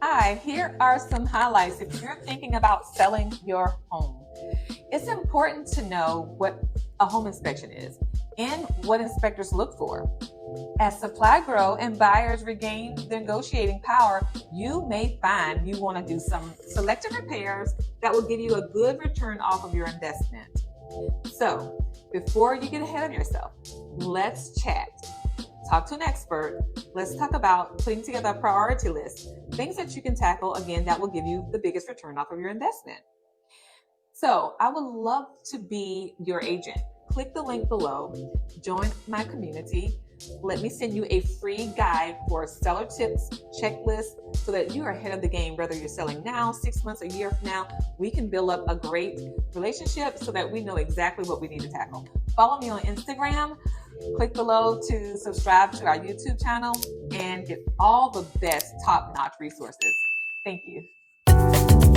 Hi, here are some highlights if you're thinking about selling your home. It's important to know what a home inspection is and what inspectors look for. As supply grow and buyers regain their negotiating power, you may find you want to do some selective repairs that will give you a good return off of your investment. So, before you get ahead of yourself, let's chat. Talk to an expert. Let's talk about putting together a priority list, things that you can tackle, again, that will give you the biggest return off of your investment. So, I would love to be your agent. Click the link below, join my community. Let me send you a free guide for seller tips, checklist, so that you are ahead of the game, whether you're selling now, 6 months, a year from now. We can build up a great relationship so that we know exactly what we need to tackle. Follow me on Instagram. Click below to subscribe to our YouTube channel and get all the best top-notch resources. Thank you.